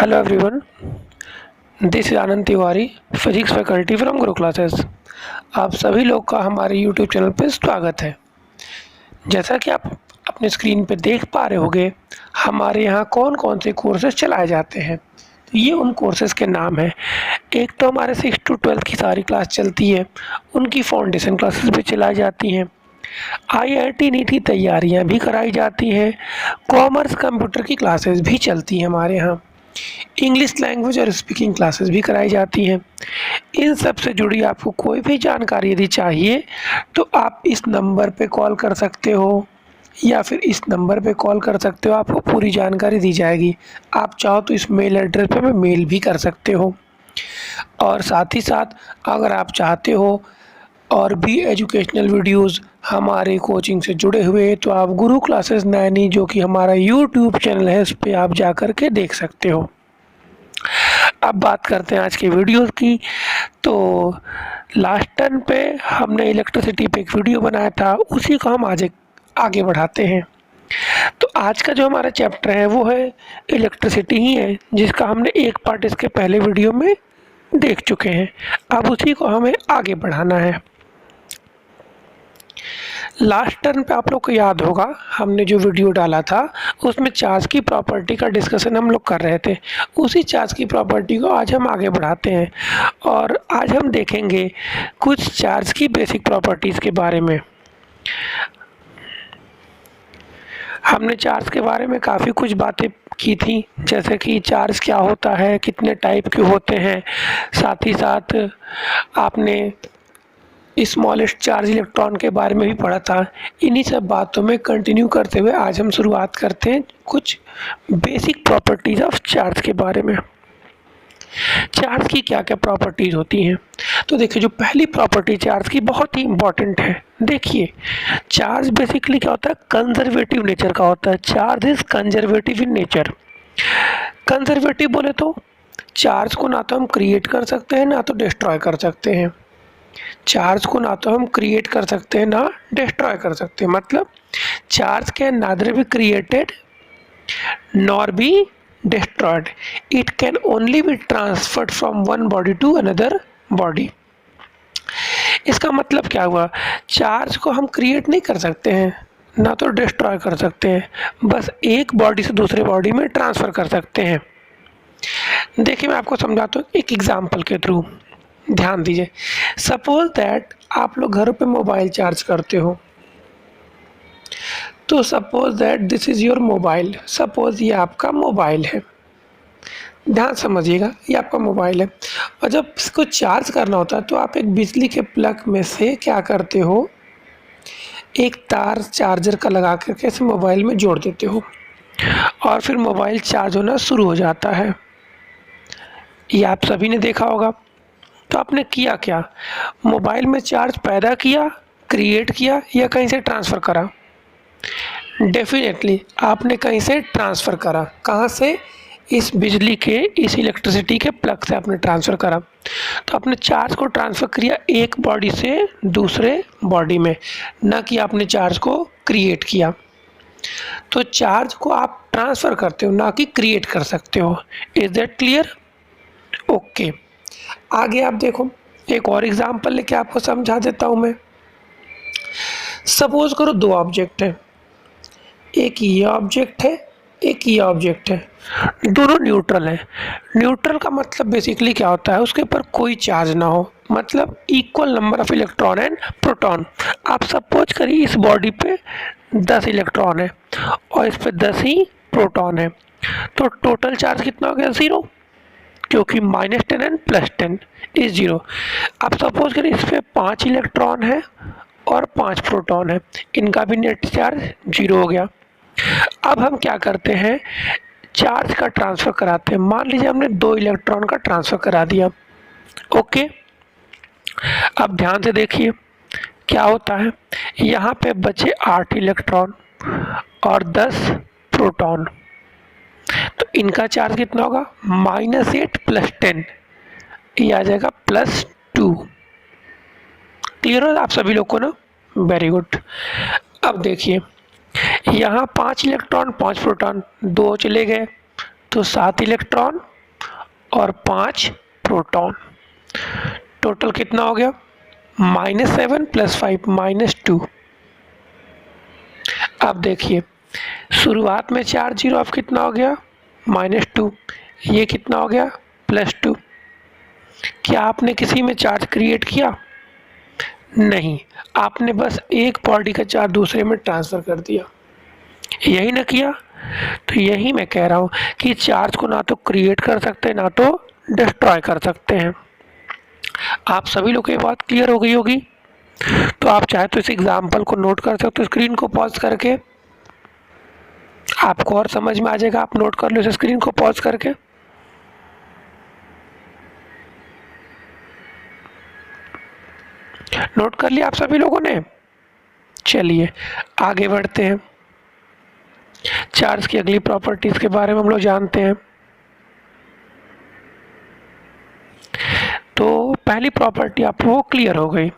Hello everyone, this is Anand Tiwari, physics faculty from Guru classes. आप सभी लोग का हमारे यूट्यूब चैनल पर स्वागत है। जैसा कि आप अपने स्क्रीन पे देख पा रहे होंगे, हमारे यहाँ कौन कौन से कोर्सेज चलाए जाते हैं। तो ये उन कोर्सेज के नाम हैं। एक तो हमारे 6 to 12 की सारी क्लास चलती है, उनकी फाउंडेशन क्लासेस भी चलाई जाती हैं। IIT नीट की तैयारियाँ भी कराई जाती हैं। कॉमर्स कंप्यूटर की क्लासेस भी चलती हैं हमारे यहाँ। इंग्लिश लैंग्वेज और स्पीकिंग क्लासेस भी कराई जाती हैं। इन सब से जुड़ी आपको कोई भी जानकारी यदि चाहिए तो आप इस नंबर पे कॉल कर सकते हो या फिर इस नंबर पे कॉल कर सकते हो, आपको पूरी जानकारी दी जाएगी। आप चाहो तो इस मेल एड्रेस पे मेल भी कर सकते हो। और साथ ही साथ अगर आप चाहते हो और भी एजुकेशनल वीडियोस हमारे कोचिंग से जुड़े हुए तो आप गुरु क्लासेस नैनी जो कि हमारा यूट्यूब चैनल है, उस पर आप जा कर के देख सकते हो। अब बात करते हैं आज के वीडियोस की। तो लास्ट टर्न पे हमने इलेक्ट्रिसिटी पे एक वीडियो बनाया था, उसी को हम आज आगे बढ़ाते हैं। तो आज का जो हमारा चैप्टर है वो है इलेक्ट्रिसिटी ही है, जिसका हमने एक पार्ट इसके पहले वीडियो में देख चुके हैं। अब उसी को हमें आगे बढ़ाना है। लास्ट टर्न पे आप लोग को याद होगा, हमने जो वीडियो डाला था उसमें चार्ज की प्रॉपर्टी का डिस्कशन हम लोग कर रहे थे। उसी चार्ज की प्रॉपर्टी को आज हम आगे बढ़ाते हैं और आज हम देखेंगे कुछ चार्ज की बेसिक प्रॉपर्टीज़ के बारे में। हमने चार्ज के बारे में काफ़ी कुछ बातें की थी, जैसे कि चार्ज क्या होता है, कितने टाइप के होते हैं। साथ ही साथ आपने स्मॉलेस्ट चार्ज इलेक्ट्रॉन के बारे में भी पढ़ा था। इन्हीं सब बातों में कंटिन्यू करते हुए आज हम शुरुआत करते हैं कुछ बेसिक प्रॉपर्टीज़ ऑफ चार्ज के बारे में। चार्ज की क्या क्या प्रॉपर्टीज़ होती हैं, तो देखिए जो पहली प्रॉपर्टी चार्ज की बहुत ही इम्पॉर्टेंट है। देखिए चार्ज बेसिकली क्या होता है, कंजर्वेटिव नेचर का होता है। Charge is conservative in nature. Conservative बोले तो चार्ज को ना तो हम क्रिएट कर सकते हैं ना तो डिस्ट्रॉय कर सकते हैं। चार्ज को ना तो हम क्रिएट कर सकते हैं ना डिस्ट्रॉय कर सकते हैं। मतलब charge can neither be created nor be destroyed. It can only be transferred from one body to another body. इसका मतलब क्या हुआ, चार्ज को हम क्रिएट नहीं कर सकते हैं ना तो डिस्ट्रॉय कर सकते हैं, बस एक बॉडी से दूसरे बॉडी में ट्रांसफ़र कर सकते हैं। देखिए मैं आपको समझाता हूँ एक एग्जांपल के थ्रू, ध्यान दीजिए। सपोज दैट आप लोग घर पे मोबाइल चार्ज करते हो, तो suppose that this is your mobile. Suppose ये आपका मोबाइल है, ध्यान समझिएगा, ये आपका मोबाइल है। और जब इसको चार्ज करना होता है तो आप एक बिजली के प्लग में से क्या करते हो, एक तार चार्जर का लगा करके इसे मोबाइल में जोड़ देते हो और फिर मोबाइल चार्ज होना शुरू हो जाता है। ये आप सभी ने देखा होगा। तो आपने किया क्या, मोबाइल में चार्ज पैदा किया, क्रिएट किया या कहीं से ट्रांसफ़र करा? डेफिनेटली आपने कहीं से ट्रांसफ़र करा। कहाँ से? इस बिजली के, इस इलेक्ट्रिसिटी के प्लग से आपने ट्रांसफ़र करा। तो आपने चार्ज को ट्रांसफ़र किया एक बॉडी से दूसरे बॉडी में, ना कि आपने चार्ज को क्रिएट किया। तो चार्ज को आप ट्रांसफ़र करते हो ना कि क्रिएट कर सकते हो। Is that clear? ओके, आगे आप देखो, एक और एग्जांपल लेके आपको समझा देता हूँ मैं। सपोज करो दो ऑब्जेक्ट है, एक ये ऑब्जेक्ट है एक ये ऑब्जेक्ट है, दोनों न्यूट्रल है। न्यूट्रल का मतलब बेसिकली क्या होता है, उसके ऊपर कोई चार्ज ना हो, मतलब equal number of electron and proton. आप सपोज करिए इस बॉडी पे 10 इलेक्ट्रॉन है और इस पे 10 ही प्रोटॉन है, तो टोटल चार्ज कितना हो गया? 0, क्योंकि -10 एंड +10 इज 0। आप सपोज करिए इस पे 5 इलेक्ट्रॉन है और 5 प्रोटॉन है, इनका भी नेट चार्ज 0 हो गया। अब हम क्या करते हैं, चार्ज का ट्रांसफ़र कराते हैं। मान लीजिए हमने 2 इलेक्ट्रॉन का ट्रांसफ़र करा दिया। ओके, अब ध्यान से देखिए क्या होता है। यहाँ पे बचे 8 इलेक्ट्रॉन और 10 प्रोटॉन, तो इनका चार्ज कितना होगा? -8 + 10, ये आ जाएगा +2। क्लियर हो आप सभी लोग को ना? Very good. अब देखिए यहाँ 5 इलेक्ट्रॉन 5 प्रोटॉन, 2 चले गए तो 7 इलेक्ट्रॉन और 5 प्रोटॉन। टोटल कितना हो गया? -7 + 5 -2। अब देखिए शुरुआत में चार्ज जीरो ऑफ कितना हो गया? -2। ये कितना हो गया? +2। क्या आपने किसी में चार्ज क्रिएट किया? नहीं, आपने बस एक बॉडी का चार्ज दूसरे में ट्रांसफ़र कर दिया, यही ना किया? तो यही मैं कह रहा हूँ कि चार्ज को ना तो क्रिएट कर सकते हैं ना तो डिस्ट्रॉय कर सकते हैं। आप सभी लोग को ये बात क्लियर हो गई होगी। तो आप चाहे तो इस एग्जाम्पल को नोट कर सकते हो स्क्रीन को पॉज करके, आपको और समझ में आ जाएगा। आप नोट कर लो इस स्क्रीन को पॉज करके। नोट कर लिया आप सभी लोगों ने? चलिए आगे बढ़ते हैं। चार्ज की अगली प्रॉपर्टीज के बारे में हम लोग जानते हैं। तो पहली प्रॉपर्टी आपको क्लियर हो गई,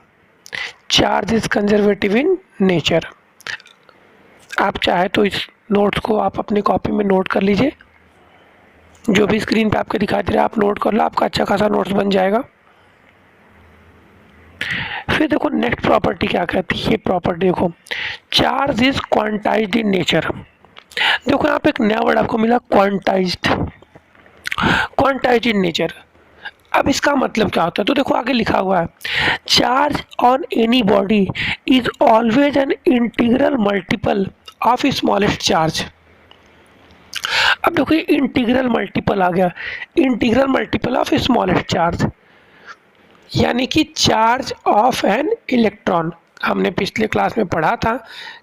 charge is conservative in nature. आप चाहे तो इस नोट्स को आप अपनी कॉपी में नोट कर लीजिए, जो भी स्क्रीन पे आपके दिखाई दे रहा है आप नोट कर लो, आपका अच्छा खासा नोट्स बन जाएगा। फिर देखो नेक्स्ट प्रॉपर्टी क्या कहती है। ये प्रॉपर्टी देखो, charge is quantized in nature. देखो यहाँ पे एक नया वर्ड आपको मिला, क्वांटाइज्ड। क्वांटाइज्ड इन नेचर, अब इसका मतलब क्या होता है? तो देखो आगे लिखा हुआ है, charge on any body is always an integral multiple of smallest charge. अब देखो ये इंटीग्रल मल्टीपल आ गया, integral multiple of smallest charge, यानी कि चार्ज ऑफ एन इलेक्ट्रॉन। हमने पिछले क्लास में पढ़ा था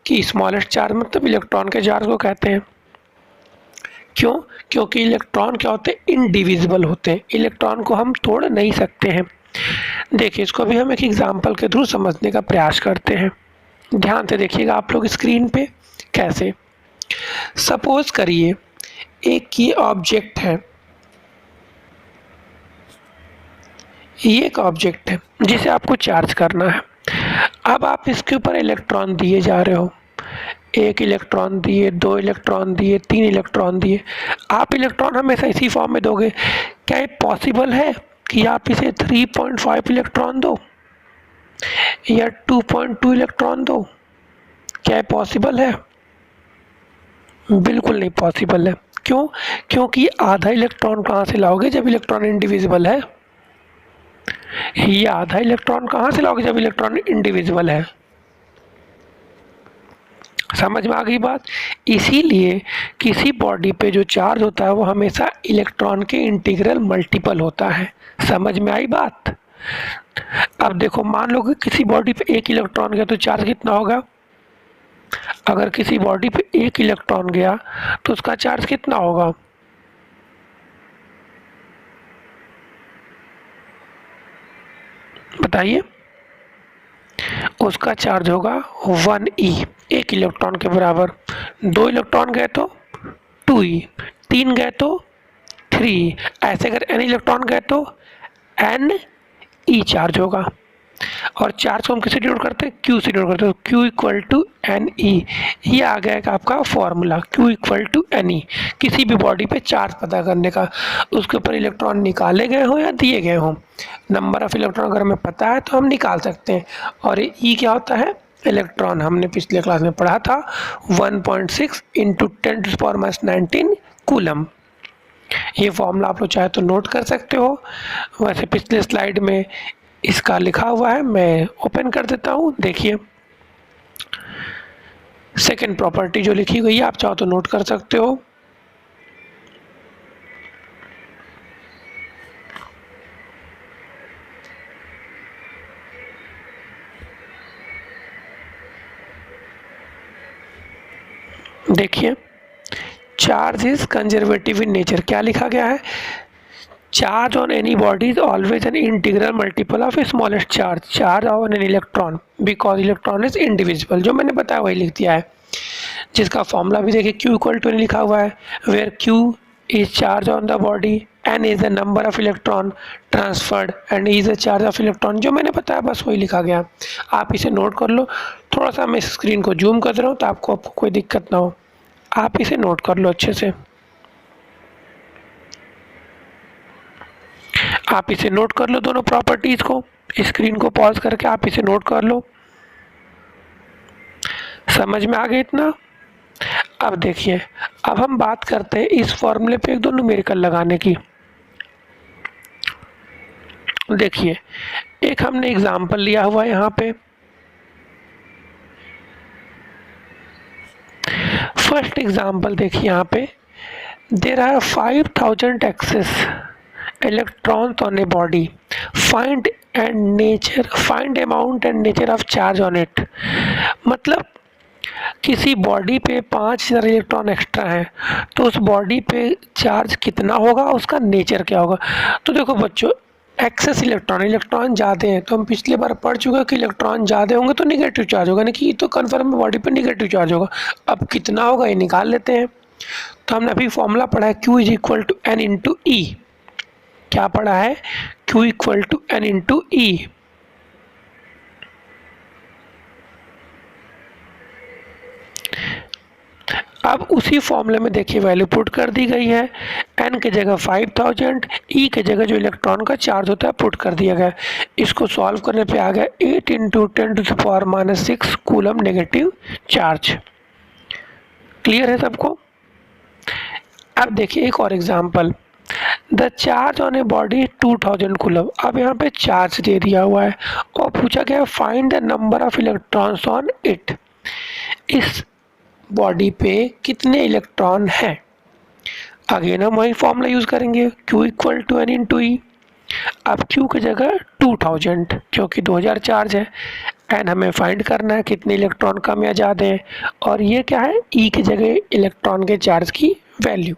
कि स्मॉलेस्ट चार्ज मतलब इलेक्ट्रॉन के चार्ज को कहते हैं। क्यों? क्योंकि इलेक्ट्रॉन क्या होते हैं? इनडिविजिबल होते हैं, इलेक्ट्रॉन को हम तोड़ नहीं सकते हैं। देखिए इसको भी हम एक एग्जाम्पल के थ्रू समझने का प्रयास करते हैं। ध्यान से देखिएगा आप लोग स्क्रीन पे। कैसे? सपोज करिए एक ये ऑब्जेक्ट है, ये एक ऑब्जेक्ट है जिसे आपको चार्ज करना है। अब आप इसके ऊपर इलेक्ट्रॉन दिए जा रहे हो, 1 इलेक्ट्रॉन दिए, 2 इलेक्ट्रॉन दिए, 3 इलेक्ट्रॉन दिए। आप इलेक्ट्रॉन हमेशा इसी फॉर्म में दोगे? क्या ये पॉसिबल है कि आप इसे 3.5 इलेक्ट्रॉन दो या 2.2 इलेक्ट्रॉन दो? क्या ये पॉसिबल है? बिल्कुल नहीं पॉसिबल है। क्यों? क्योंकि आधा इलेक्ट्रॉन कहाँ से लाओगे जब इलेक्ट्रॉन इंडिविजिबल है? ये आधा इलेक्ट्रॉन कहाँ से लाओगे जब इलेक्ट्रॉन इंडिविजिबल है? समझ में आ गई बात? इसीलिए किसी बॉडी पे जो चार्ज होता है वो हमेशा इलेक्ट्रॉन के इंटीग्रल मल्टीपल होता है। समझ में आई बात? अब देखो मान लो कि किसी बॉडी पे 1 इलेक्ट्रॉन गया तो चार्ज कितना होगा? अगर किसी बॉडी पे 1 इलेक्ट्रॉन गया तो उसका चार्ज कितना होगा? बताइए। उसका चार्ज होगा 1e, 1 इलेक्ट्रॉन के बराबर। 2 इलेक्ट्रॉन गए तो 2e, 3 गए तो 3e, ऐसे अगर n इलेक्ट्रॉन गए तो ne चार्ज होगा। और चार्ज को हम किससे डिनोट करते हैं? q से डिनोट करते हैं। q इक्वल टू ne, ये आ गया एक आपका formula, q equal to ne। किसी भी बॉडी पे चार्ज पता करने का, उसके ऊपर इलेक्ट्रॉन निकाले गए हों या दिए गए हों, नंबर ऑफ इलेक्ट्रॉन अगर हमें पता है तो हम निकाल सकते हैं। और e क्या होता है? इलेक्ट्रॉन। हमने पिछले क्लास में पढ़ा था 1.6 इंटू 10⁻19 कूलम। ये फॉर्मूला आप लोग चाहे तो नोट कर सकते हो। वैसे पिछले स्लाइड में इसका लिखा हुआ है, मैं ओपन कर देता हूँ। देखिए सेकेंड प्रॉपर्टी जो लिखी गई है आप चाहो तो नोट कर सकते हो। देखिए charge is conservative in nature, क्या लिखा गया है? Charge on any body is always an integral multiple of smallest charge, charge on an electron because electron is indivisible. जो मैंने बताया वही लिख दिया है, जिसका फॉर्मूला भी देखिए q इक्वल टू लिखा हुआ है, where q is charge on the body, n is the number of electron transferred and is the charge of electron. जो मैंने बताया बस वही लिखा गया, आप इसे नोट कर लो। थोड़ा सा मैं स्क्रीन को जूम कर रहा हूँ तो आपको कोई दिक्कत ना हो, आप इसे नोट कर लो अच्छे से। आप इसे नोट कर लो दोनों प्रॉपर्टीज़ को, स्क्रीन को पॉज करके आप इसे नोट कर लो। समझ में आ गया इतना? अब देखिए, अब हम बात करते हैं इस फॉर्मूले पे एक दो न्यूमेरिकल लगाने की। देखिए, एक हमने एग्जाम्पल लिया हुआ है यहाँ पे। फर्स्ट एग्जाम्पल देखिए यहाँ पे, there are 5000 excess electrons on a body, find amount and nature of charge on it। मतलब किसी बॉडी पे 5000 इलेक्ट्रॉन एक्स्ट्रा है, तो उस बॉडी पे चार्ज कितना होगा, उसका नेचर क्या होगा। तो देखो बच्चों, एक्सेस इलेक्ट्रॉन ज़्यादा हैं, तो हम पिछली बार पढ़ चुके हैं कि इलेक्ट्रॉन ज़्यादा होंगे तो निगेटिव चार्ज होगा, यानी कि तो कन्फर्म बॉडी पे निगेटिव चार्ज होगा। अब कितना होगा ये निकाल लेते हैं। तो हमने अभी फॉर्मूला पढ़ा है Q is equal to n into e. क्या पढ़ा है? Q equal to n into e. अब उसी फॉर्मूले में देखिए वैल्यू पुट कर दी गई है। n की जगह 5000, e की जगह जो इलेक्ट्रॉन का चार्ज होता है पुट कर दिया गया। इसको सॉल्व करने पे आ गया 8 into 10⁻⁻6 coulomb negative charge. Clear है सबको? अब देखिए एक और example, the charge on a body 2000 coulomb. अब यहाँ पे चार्ज दे दिया हुआ है और पूछा गया है find the number of electrons on it. इस बॉडी पे कितने इलेक्ट्रॉन हैं। अगेन हम वही फॉर्मूला यूज़ करेंगे, Q equal to n into e. अब Q की जगह 2000 क्योंकि 2000 चार्ज है, एन हमें फाइंड करना है कितने इलेक्ट्रॉन कम या ज़्यादा है, और ये क्या है, ई की जगह इलेक्ट्रॉन के चार्ज की वैल्यू।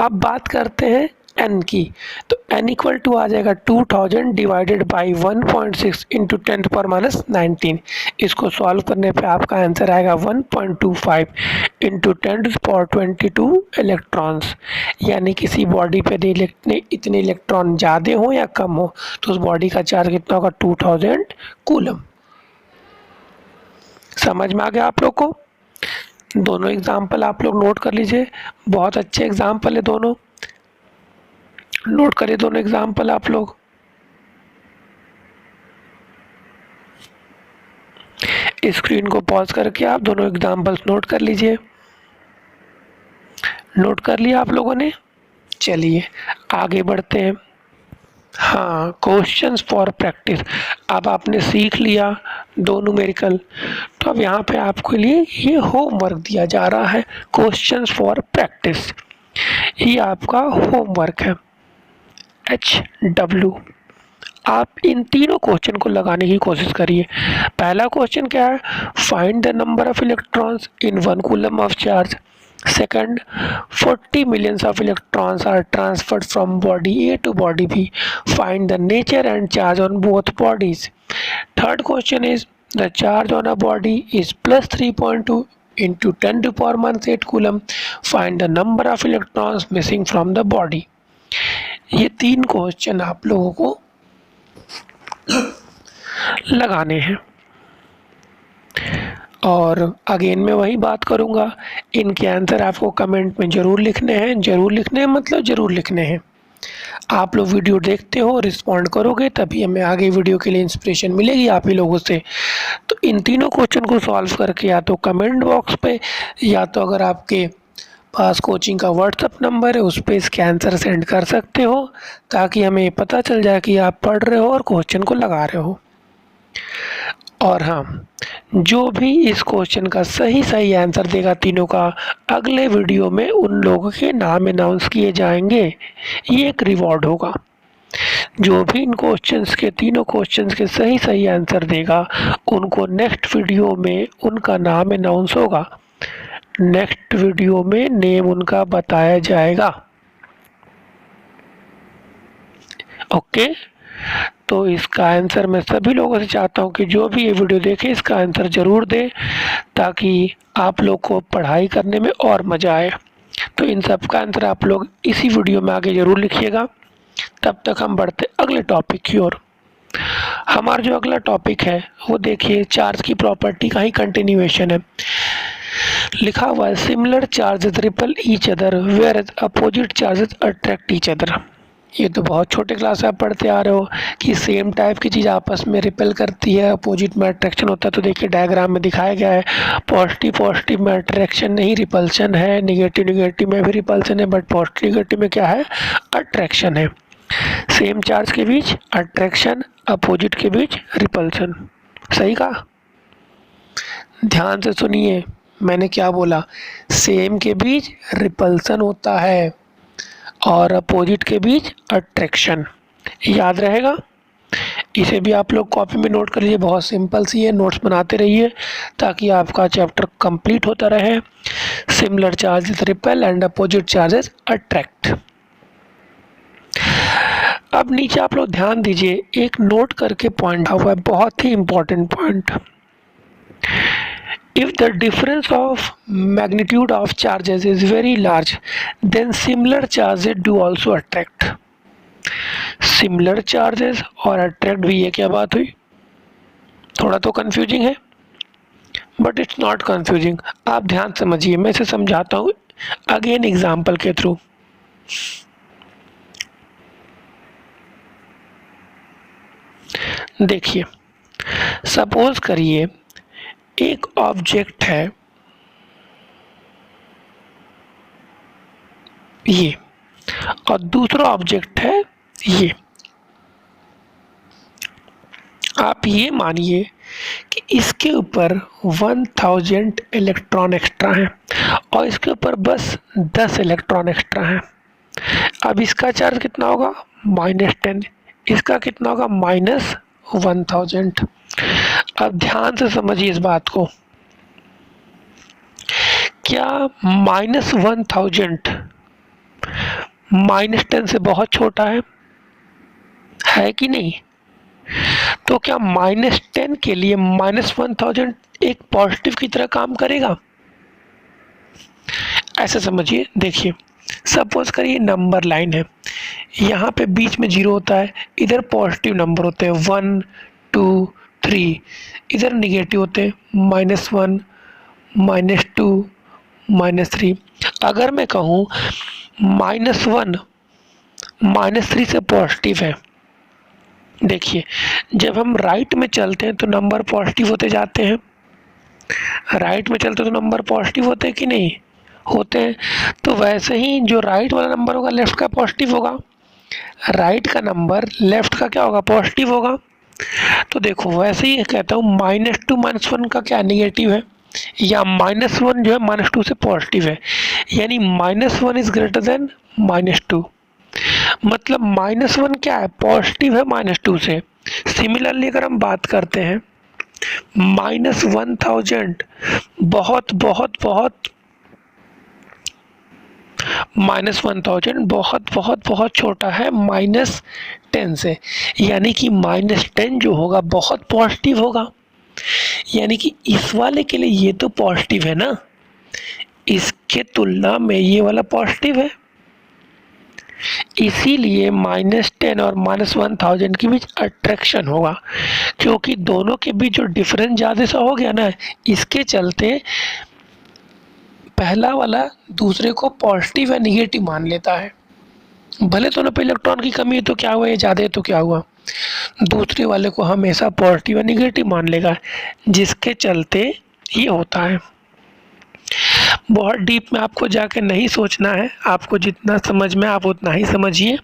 अब बात करते हैं n की, तो n इक्वल टू आ जाएगा 2000 डिवाइडेड बाई 1.6 इंटू 10⁻⁻19। इसको सॉल्व करने पे आपका आंसर आएगा 1.25 इंटू 10⁻22 इलेक्ट्रॉन्स। यानी किसी बॉडी पे इतने इलेक्ट्रॉन ज़्यादा हो या कम हो तो उस बॉडी का चार्ज कितना होगा, 2000 कूलम। समझ में आ गया आप लोग को? दोनों एग्जाम्पल आप लोग नोट कर लीजिए, बहुत अच्छे एग्जाम्पल है दोनों, नोट करिए दोनों एग्जाम्पल आप लोग। स्क्रीन को पॉज करके आप दोनों एग्जाम्पल्स नोट कर लीजिए। नोट कर लिया आप लोगों ने? चलिए आगे बढ़ते हैं। हाँ, क्वेश्चंस फॉर प्रैक्टिस। अब आपने सीख लिया दो न्यूमेरिकल, तो अब यहाँ पे आपके लिए ये होमवर्क दिया जा रहा है, क्वेश्चंस फॉर प्रैक्टिस। ये आपका होमवर्क है HW। आप इन तीनों क्वेश्चन को लगाने की कोशिश करिए। पहला क्वेश्चन क्या है, find the number of electrons in 1 coulomb of charge. Second, 40 millions of electrons are transferred from body A to body B. Find the nature and charge on both bodies. Third question is, the charge on a body is plus 3.2 into 10⁻⁸ coulomb. Find the number of electrons missing from the body. ये तीन question आप लोगों को लगाने हैं, और again मैं वही बात करूँगा, इनके आंसर आपको कमेंट में ज़रूर लिखने हैं। ज़रूर लिखने हैं मतलब ज़रूर लिखने हैं। आप लोग वीडियो देखते हो, रिस्पॉन्ड करोगे, तभी हमें आगे वीडियो के लिए इंस्पिरेशन मिलेगी आप ही लोगों से। तो इन तीनों क्वेश्चन को सॉल्व करके या तो कमेंट बॉक्स पे, या तो अगर आपके पास कोचिंग का व्हाट्सअप नंबर है उस पर इसके आंसर सेंड कर सकते हो, ताकि हमें पता चल जाए कि आप पढ़ रहे हो और क्वेश्चन को लगा रहे हो। और हाँ, जो भी इस क्वेश्चन का सही आंसर देगा तीनों का, अगले वीडियो में उन लोगों के नाम अनाउंस किए जाएंगे। ये एक रिवॉर्ड होगा। जो भी इन क्वेश्चंस के, तीनों क्वेश्चंस के सही आंसर देगा, उनको नेक्स्ट वीडियो में उनका नाम अनाउंस होगा। नेक्स्ट वीडियो में नेम उनका बताया जाएगा। ओके, तो इसका आंसर मैं सभी लोगों से चाहता हूँ कि जो भी ये वीडियो देखे इसका आंसर ज़रूर दे, ताकि आप लोग को पढ़ाई करने में और मज़ा आए। तो इन सब का आंसर आप लोग इसी वीडियो में आगे ज़रूर लिखिएगा। तब तक हम बढ़ते अगले टॉपिक की ओर। हमारा जो अगला टॉपिक है वो देखिए, चार्ज की प्रॉपर्टी का ही कंटिन्यूएशन है। लिखा हुआ है, similar charges repel each other where opposite charges attract each other. ये तो बहुत छोटे क्लास से आप पढ़ते आ रहे हो कि सेम टाइप की चीज़ आपस में रिपेल करती है, अपोजिट में अट्रैक्शन होता है। तो देखिए डायग्राम में दिखाया गया है, पॉजिटिव पॉजिटिव में अट्रैक्शन नहीं रिपल्शन है, निगेटिव निगेटिव में भी रिपल्शन है, बट पॉजिटिव निगेटिव में क्या है, अट्रैक्शन है। सेम चार्ज के बीच अट्रैक्शन, अपोजिट के बीच रिपल्शन। सही कहा? ध्यान से सुनिए मैंने क्या बोला, सेम के बीच रिपल्सन होता है और अपोजिट के बीच अट्रैक्शन। याद रहेगा? इसे भी आप लोग कॉपी में नोट कर लीजिए, बहुत सिंपल सी है, नोट्स बनाते रहिए ताकि आपका चैप्टर कंप्लीट होता रहे। Similar charges repel and opposite charges attract. अब नीचे आप लोग ध्यान दीजिए, एक नोट करके पॉइंट हुआ है, बहुत ही important point. If the difference of magnitude of charges is very large, then similar charges do also attract. Similar charges और attract भी ये क्या बात हुई? थोड़ा तो कंफ्यूजिंग है, बट इट्स नॉट कंफ्यूजिंग। आप ध्यान समझिए, मैं इसे समझाता हूँ अगेन एग्जाम्पल के थ्रू। देखिए, सपोज करिए एक ऑब्जेक्ट है ये और दूसरा ऑब्जेक्ट है ये। आप ये मानिए कि इसके ऊपर 1000 इलेक्ट्रॉन एक्स्ट्रा हैं और इसके ऊपर बस 10 इलेक्ट्रॉन एक्स्ट्रा हैं। अब इसका चार्ज कितना होगा, -10। इसका कितना होगा, -1000। अब ध्यान से समझिए इस बात को, क्या -1000 -10 से बहुत छोटा है कि नहीं? तो क्या -10 के लिए -1000 एक पॉजिटिव की तरह काम करेगा? ऐसे समझिए, देखिए सपोज करिए नंबर लाइन है, यहाँ पे बीच में 0 होता है, इधर पॉजिटिव नंबर होते हैं 1 2 3, इधर निगेटिव होते हैं -1 -2 -3। अगर मैं कहूँ -1 -3 से पॉजिटिव है, देखिए जब हम राइट में चलते हैं तो नंबर पॉजिटिव होते जाते हैं, राइट में चलते तो नंबर पॉजिटिव होते हैं कि नहीं होते हैं। तो वैसे ही जो राइट वाला नंबर होगा लेफ्ट का पॉजिटिव होगा, राइट का नंबर लेफ्ट का क्या होगा, पॉजिटिव होगा। तो देखो वैसे ही कहता हूँ -2 -1 का क्या निगेटिव है, या -1 जो है -2 से पॉजिटिव है, यानी -1 इज ग्रेटर देन -2। मतलब -1 क्या है, पॉजिटिव है -2 से। सिमिलरली अगर हम बात करते हैं -1000 बहुत बहुत बहुत -1000 बहुत बहुत बहुत छोटा है -10 से, यानी कि -10 जो होगा बहुत पॉजिटिव होगा। यानी कि इस वाले के लिए ये तो पॉजिटिव है ना, इसके तुलना में ये वाला पॉजिटिव है, इसीलिए -10 और -1000 के बीच अट्रैक्शन होगा, क्योंकि दोनों के बीच जो डिफरेंस ज़्यादा सा हो गया ना, इसके चलते पहला वाला दूसरे को पॉजिटिव या निगेटिव मान लेता है। भले दोनों पे इलेक्ट्रॉन की कमी है तो क्या हुआ, ये ज़्यादा है तो क्या हुआ, दूसरे वाले को हमेशा पॉजिटिव या निगेटिव मान लेगा, जिसके चलते ये होता है। बहुत डीप में आपको जाके नहीं सोचना है, आपको जितना समझ में आप उतना ही समझिए।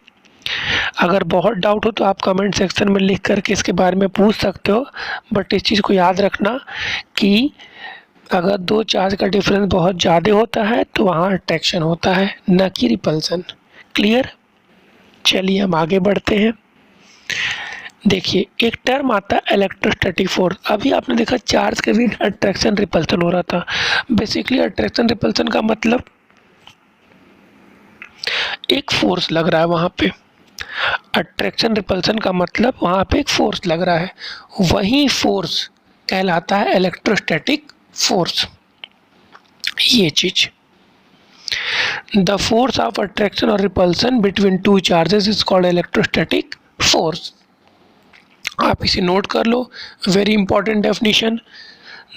अगर बहुत डाउट हो तो आप कमेंट सेक्शन में लिख करके इसके बारे में पूछ सकते हो, बट इस चीज़ को याद रखना कि अगर दो चार्ज का डिफरेंस बहुत ज़्यादा होता है तो वहाँ अट्रैक्शन होता है, न कि रिपल्सन। क्लियर? चलिए हम आगे बढ़ते हैं। देखिए एक टर्म आता है इलेक्ट्रोस्टैटिक फोर्स। अभी आपने देखा चार्ज के बीच अट्रैक्शन रिपल्सन हो रहा था। बेसिकली अट्रैक्शन रिपल्सन का मतलब एक फोर्स लग रहा है वहाँ पे, अट्रैक्शन रिपल्सन का मतलब वहाँ पे एक फोर्स लग रहा है, वही फोर्स कहलाता है इलेक्ट्रोस्टैटिक फोर्स। ये चीज, द फोर्स ऑफ अट्रैक्शन और repulsion between two charges is called electrostatic force. आप इसे नोट कर लो, very important definition.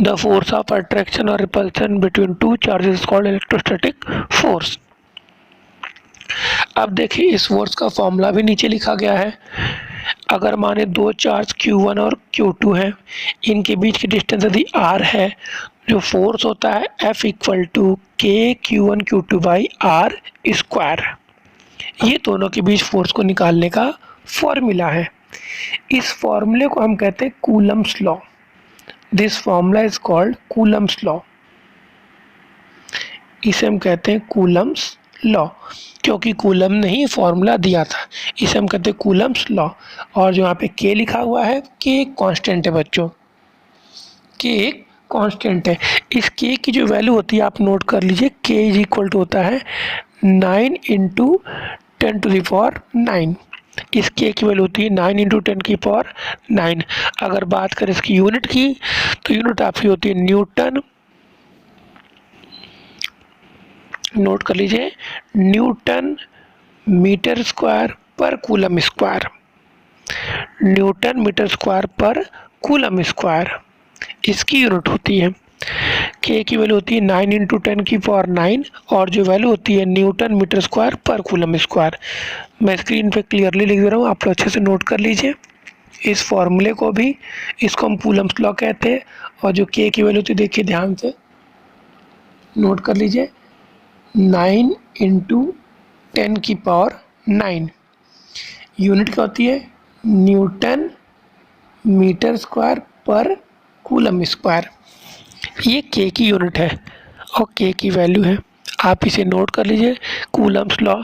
The force of attraction और repulsion between two charges is called electrostatic force. अब देखिए इस फोर्स का फॉर्मूला भी नीचे लिखा गया है। अगर माने दो चार्ज Q1 और Q2 हैं, इनके बीच की डिस्टेंस यदि R है, जो फोर्स होता है F इक्वल टू के Q1 Q2 by R square. ये दोनों के बीच फोर्स को निकालने का फॉर्मूला है। इस फॉर्मूले को हम कहते हैं Coulomb's law. This formula is called Coulomb's law. इसे हम कहते हैं कूलम्ब्स लॉ, क्योंकि कूलम ने ही फॉर्मूला दिया था। इसे हम कहते हैं कूलम्ब्स लॉ। और जो यहाँ पे के लिखा हुआ है, के एक कांस्टेंट है बच्चों, के एक कांस्टेंट है। इस के की जो वैल्यू होती है आप नोट कर लीजिए, के इज इक्वल टू होता है 9 इंटू 10⁹ इस के की वैल्यू होती है 9 इंटू 10⁹ अगर बात करें इसकी यूनिट की, तो यूनिट आपकी होती है न्यूटन। नोट कर लीजिए, newton metre square per coulomb square. Newton metre square per coulomb square इसकी यूनिट होती है। के की वैल्यू होती है 9 इंटू 10⁹ और जो वैल्यू होती है Newton metre square per coulomb square. मैं स्क्रीन पे क्लियरली लिख दे रहा हूँ, आप लोग अच्छे से नोट कर लीजिए। इस फॉर्मूले को भी, इसको हम कूलम्स लॉ कहते हैं। और जो के की वैल्यू होती है, देखिए ध्यान से नोट कर लीजिए, 9 इंटू 10⁹ यूनिट क्या होती है, Newton metre square per coulomb square. ये के की यूनिट है और के की वैल्यू है। आप इसे नोट कर लीजिए, Coulomb's law,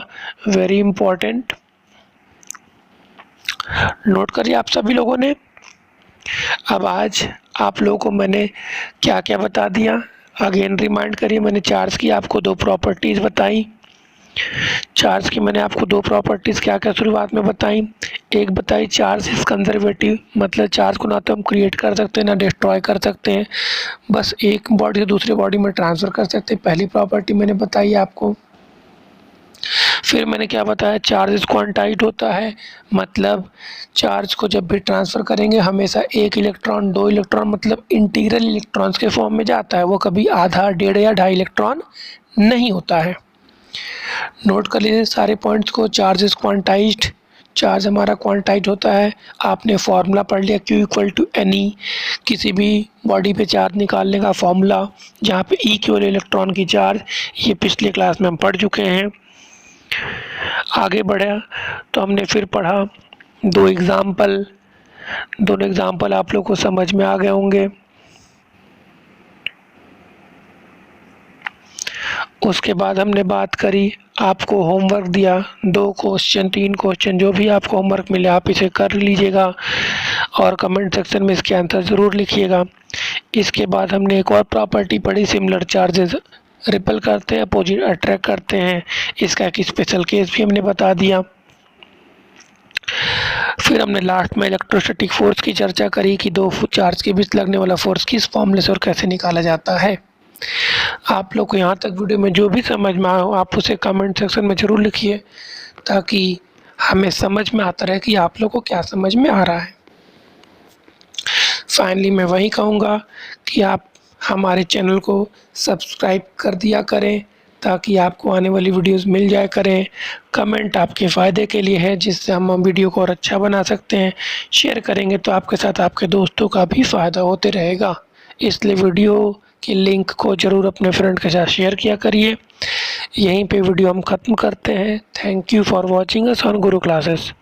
very important. Note करिए आप सभी लोगों ने। अब आज आप लोगों को मैंने क्या क्या बता दिया, अगेन रिमाइंड करिए। मैंने चार्ज की आपको दो प्रॉपर्टीज़ बताई। चार्ज की मैंने आपको दो प्रॉपर्टीज़ क्या क्या शुरुआत में बताई। एक बताई चार्ज इज कंजर्वेटिव, मतलब चार्ज को ना तो हम क्रिएट कर सकते हैं ना डिस्ट्रॉय कर सकते हैं, बस एक बॉडी से दूसरे बॉडी में ट्रांसफ़र कर सकते हैं। पहली प्रॉपर्टी मैंने बताई आपको। फिर मैंने क्या बताया, चार्ज इज क्वांटाइज्ड होता है, मतलब चार्ज को जब भी ट्रांसफ़र करेंगे हमेशा एक इलेक्ट्रॉन, दो इलेक्ट्रॉन, मतलब इंटीग्रल इलेक्ट्रॉन्स के फॉर्म में जाता है। वो कभी आधा, डेढ़ या ढाई इलेक्ट्रॉन नहीं होता है। नोट कर लीजिए सारे पॉइंट्स को। चार्ज इज क्वांटाइज्ड, चार्ज हमारा क्वांटाइज्ड होता है। आपने फॉर्मूला पढ़ लिया Q इक्वल टू NE, किसी भी बॉडी पे चार्ज निकालने का फॉर्मूला, जहाँ पे E केवल इलेक्ट्रॉन की चार्ज, ये पिछले क्लास में हम पढ़ चुके हैं। आगे बढ़ा तो हमने फिर पढ़ा दो एग्ज़ाम्पल, दोनों एग्ज़ाम्पल आप लोग को समझ में आ गए होंगे। उसके बाद हमने बात करी, आपको होमवर्क दिया, 2 क्वेश्चन 3 क्वेश्चन जो भी आपको होमवर्क मिले आप इसे कर लीजिएगा और कमेंट सेक्शन में इसके आंसर ज़रूर लिखिएगा। इसके बाद हमने एक और प्रॉपर्टी पढ़ी, सिमिलर चार्जेस रिपल करते हैं, अपोजिट अट्रैक्ट करते हैं। इसका एक स्पेशल केस भी हमने बता दिया। फिर हमने लास्ट में इलेक्ट्रोस्टैटिक फोर्स की चर्चा करी कि दो चार्ज के बीच लगने वाला फोर्स किस फॉर्मूले से और कैसे निकाला जाता है। आप लोग को यहाँ तक वीडियो में जो भी समझ में आया हो आप उसे कमेंट सेक्शन में ज़रूर लिखिए, ताकि हमें समझ में आता रहे कि आप लोग को क्या समझ में आ रहा है। फाइनली मैं वही कहूँगा कि आप हमारे चैनल को सब्सक्राइब कर दिया करें, ताकि आपको आने वाली वीडियोस मिल जाया करें। कमेंट आपके फ़ायदे के लिए है, जिससे हम वीडियो को और अच्छा बना सकते हैं। शेयर करेंगे तो आपके साथ आपके दोस्तों का भी फ़ायदा होते रहेगा, इसलिए वीडियो की लिंक को ज़रूर अपने फ्रेंड के साथ शेयर किया करिए। यहीं पे वीडियो हम ख़त्म करते हैं। Thank you for watching us on Guru classes.